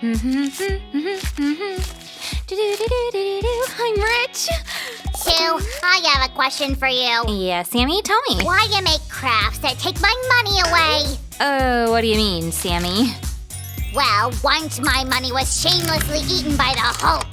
I'm rich. Sue, I have a question for you. Yeah, Sammy, tell me. Why you make crafts that take my money away? Oh, what do you mean, Sammy? Well, once my money was shamelessly eaten by the Hulk.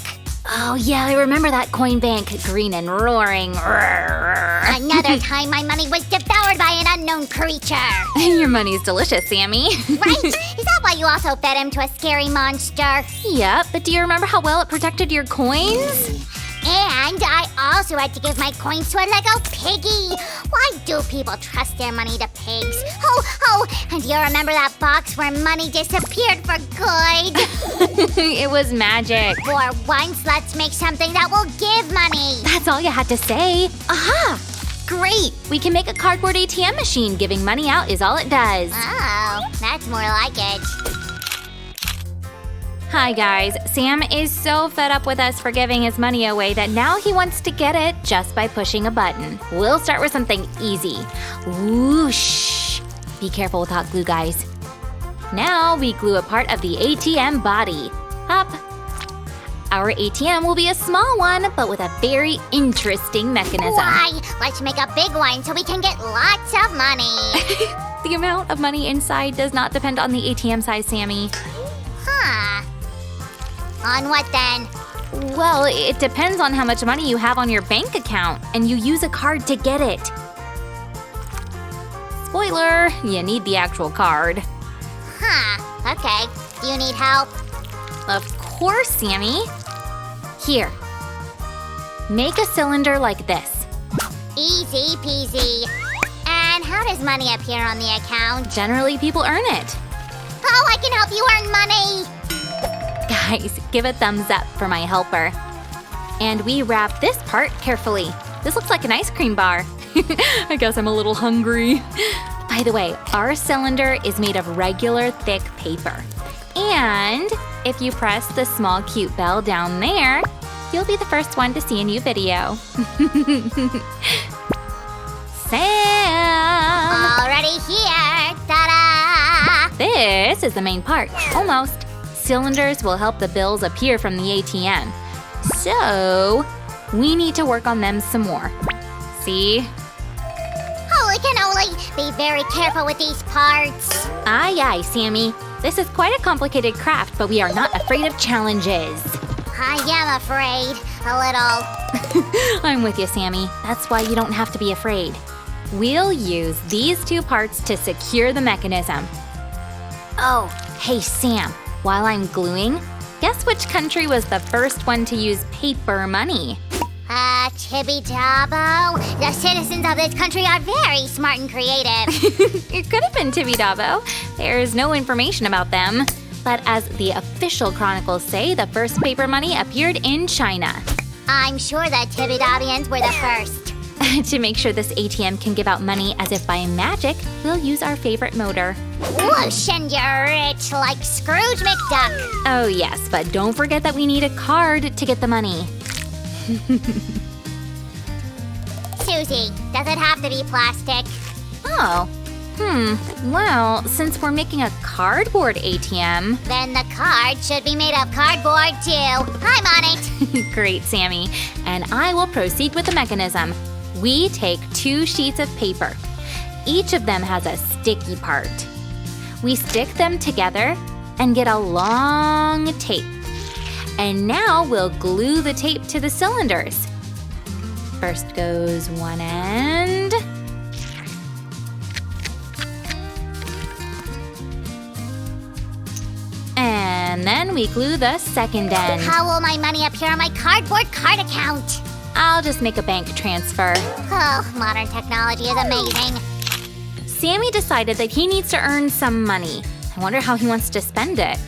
Oh, yeah, I remember that coin bank, green and roaring. Another time my money was devoured by an unknown creature. Your money's delicious, Sammy. Right? Is that why you also fed him to a scary monster? Yep, but do you remember how well it protected your coins? And I also had to give my coins to a Lego piggy. Why do people trust their money to pigs? Oh, and do you remember that box where money disappeared for good? It was magic. For once, let's make something that will give money. That's all you had to say. Aha! Great! We can make a cardboard ATM machine. Giving money out is all it does. Oh, that's more like it. Hi guys, Sam is so fed up with us for giving his money away that now he wants to get it just by pushing a button. We'll start with something easy. Whoosh! Be careful with hot glue, guys. Now we glue a part of the ATM body. Up. Our ATM will be a small one, but with a very interesting mechanism. Why? Let's make a big one so we can get lots of money. The amount of money inside does not depend on the ATM size, Sammy. Huh. On what then? Well, it depends on how much money you have on your bank account, and you use a card to get it. Spoiler, you need the actual card. Huh. Okay. Do you need help? Of course, Sammy. Here. Make a cylinder like this. Easy peasy. And how does money appear on the account? Generally, people earn it. Oh, I can help you earn money! Guys, give a thumbs up for my helper. And we wrap this part carefully. This looks like an ice cream bar. I guess I'm a little hungry. By the way, our cylinder is made of regular thick paper. And if you press the small cute bell down there, you'll be the first one to see a new video. Sam! Already here! Ta-da! This is the main part. Almost. Cylinders will help the bills appear from the ATM. So, we need to work on them some more. See? Holy cannoli! Be very careful with these parts. Aye, aye, Sammy. This is quite a complicated craft, but we are not afraid of challenges. I am afraid. A little. I'm with you, Sammy. That's why you don't have to be afraid. We'll use these two parts to secure the mechanism. Oh, hey, Sam. While I'm gluing, guess which country was the first one to use paper money? Tibby-Dabo. The citizens of this country are very smart and creative. It could have been Tibby-Dabo. There's no information about them. But as the official chronicles say, the first paper money appeared in China. I'm sure the Tibby-Dabians were the first. To make sure this ATM can give out money as if by magic, we'll use our favorite motor. Whoosh, and you're rich like Scrooge McDuck. Oh yes, but don't forget that we need a card to get the money. Susie, does it have to be plastic? Oh, well, since we're making a cardboard ATM… Then the card should be made of cardboard too. I'm on it. Great, Sammy. And I will proceed with the mechanism. We take 2 sheets of paper. Each of them has a sticky part. We stick them together and get a long tape. And now we'll glue the tape to the cylinders. First goes one end. And then we glue the second end. How will my money appear on my cardboard card account? I'll just make a bank transfer. Oh, modern technology is amazing. Sammy decided that he needs to earn some money. I wonder how he wants to spend it.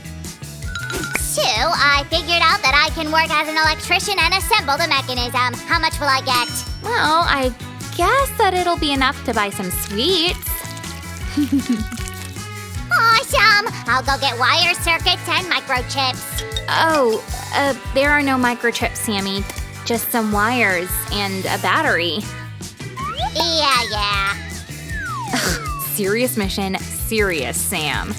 Sue, I figured out that I can work as an electrician and assemble the mechanism. How much will I get? Well, I guess that it'll be enough to buy some sweets. Awesome! I'll go get wire circuits and microchips. Oh, there are no microchips, Sammy. Just some wires and a battery. Yeah. Serious mission, serious Sam.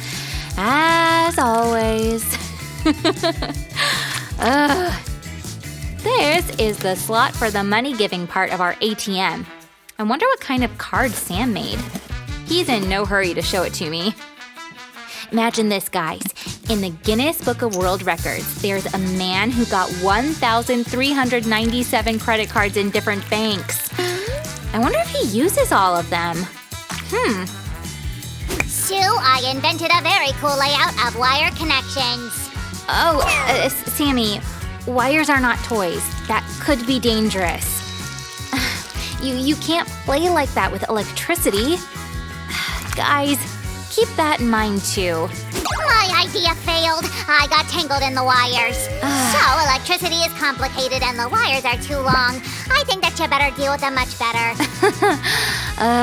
As always. Ugh. This is the slot for the money-giving part of our ATM. I wonder what kind of card Sam made. He's in no hurry to show it to me. Imagine this, guys. In the Guinness Book of World Records, there's a man who got 1,397 credit cards in different banks. I wonder if he uses all of them. Sue, I invented a very cool layout of wire connections. Oh, Sammy, wires are not toys. That could be dangerous. You can't play like that with electricity. Guys, keep that in mind too. My idea failed. I got tangled in the wires. So electricity is complicated and the wires are too long. I think that you better deal with them much better.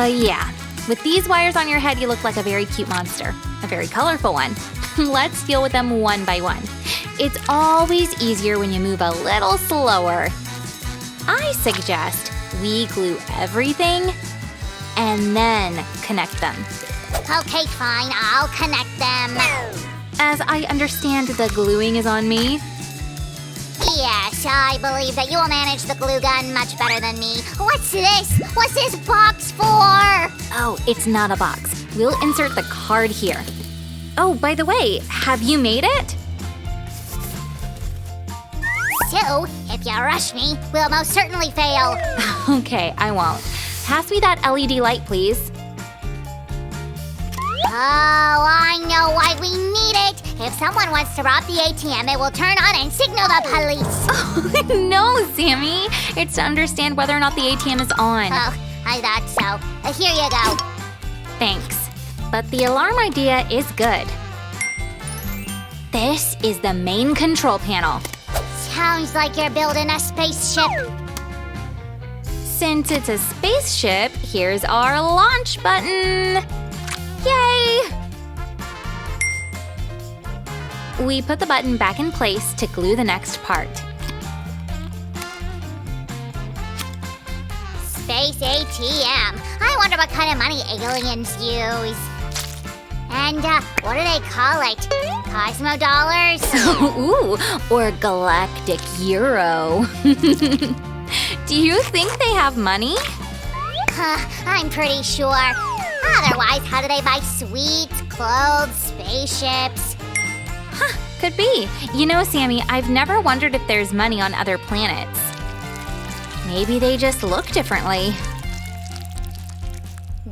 Yeah. With these wires on your head, you look like a very cute monster. A very colorful one. Let's deal with them one by one. It's always easier when you move a little slower. I suggest we glue everything and then connect them. Okay, fine. I'll connect them. As I understand, the gluing is on me. Yes, I believe that you will manage the glue gun much better than me. What's this? What's this box for? Oh, it's not a box. We'll insert the card here. Oh, by the way, have you made it? Sue, if you rush me, we'll most certainly fail. Okay, I won't. Pass me that LED light, please. Oh, I know why we need it. If someone wants to rob the ATM, it will turn on and signal the police. Oh, no, Sammy. It's to understand whether or not the ATM is on. Oh, I thought so. Here you go. Thanks. But the alarm idea is good. This is the main control panel. Sounds like you're building a spaceship. Since it's a spaceship, here's our launch button. Yay! We put the button back in place to glue the next part. Space ATM. I wonder what kind of money aliens use. And what do they call it? Cosmo dollars? Ooh, or galactic euro. Do you think they have money? I'm pretty sure. Otherwise, how do they buy sweets, clothes, spaceships? Could be. You know, Sammy, I've never wondered if there's money on other planets. Maybe they just look differently.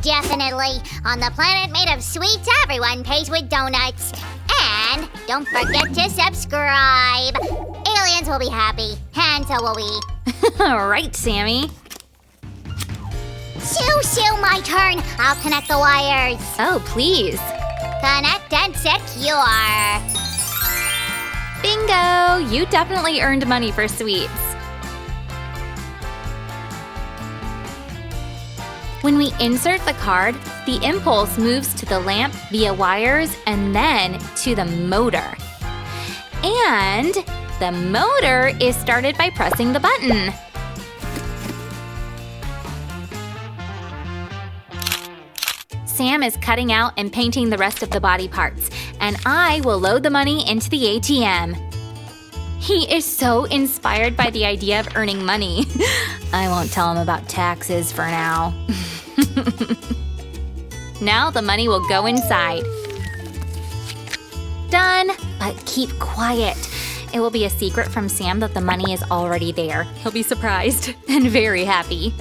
Definitely. On the planet made of sweets, everyone pays with donuts. And don't forget to subscribe. Aliens will be happy, and so will we. All right, Sammy. Sue, my turn. I'll connect the wires. Oh, please. Connect and secure. Bingo! You definitely earned money for sweets. When we insert the card, the impulse moves to the lamp via wires and then to the motor. And the motor is started by pressing the button. Sam is cutting out and painting the rest of the body parts, and I will load the money into the ATM. He is so inspired by the idea of earning money. I won't tell him about taxes for now. Now the money will go inside. Done, but keep quiet. It will be a secret from Sam that the money is already there. He'll be surprised and very happy.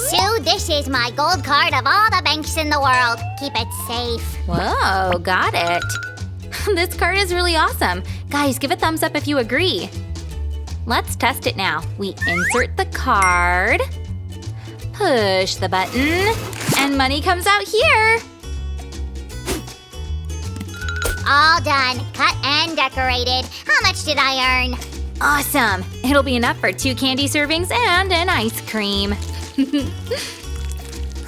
Sue, this is my gold card of all the banks in the world. Keep it safe. Whoa, got it. This card is really awesome. Guys, give a thumbs up if you agree. Let's test it now. We insert the card, push the button, and money comes out here. All done. Cut and decorated. How much did I earn? Awesome. It'll be enough for 2 candy servings and an ice cream.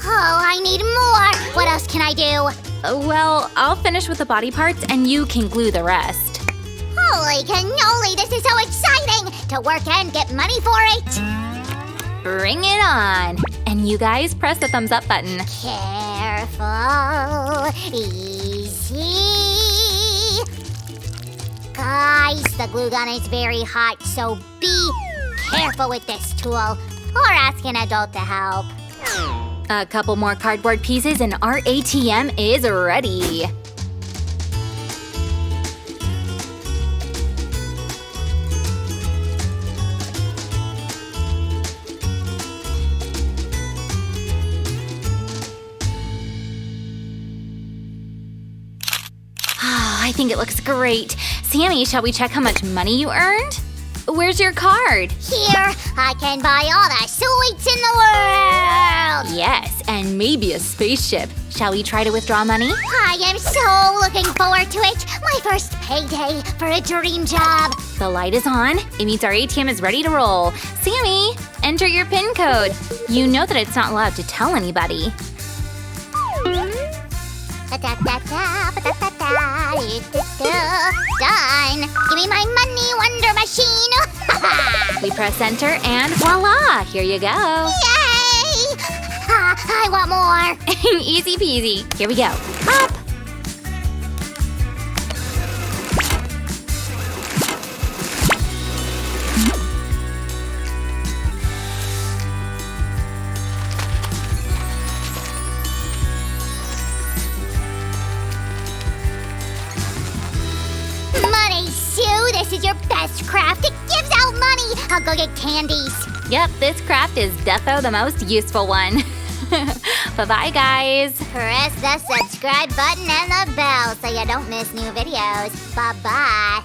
Oh, I need more. What else can I do? Well, I'll finish with the body parts and you can glue the rest. Holy cannoli, this is so exciting! To work and get money for it! Bring it on. And you guys press the thumbs up button. Careful, easy. Got Guys, the glue gun is very hot, so be careful with this tool. Or ask an adult to help. A couple more cardboard pieces and our ATM is ready. I think it looks great. Sammy, shall we check how much money you earned? Where's your card? Here, I can buy all the sweets in the world! Yes, and maybe a spaceship. Shall we try to withdraw money? I am so looking forward to it! My first payday for a dream job! The light is on. It means our ATM is ready to roll. Sammy, enter your PIN code. You know that it's not allowed to tell anybody. Done! Give me my money, Wonder Machine! We press enter and voila! Here you go. Yay! I want more! Easy peasy. Here we go. Up! Money, Sue! This is your best craft! It gives out money! I'll go get candies! Yep, this craft is defo the most useful one. Bye-bye, guys. Press the subscribe button and the bell so you don't miss new videos. Bye-bye.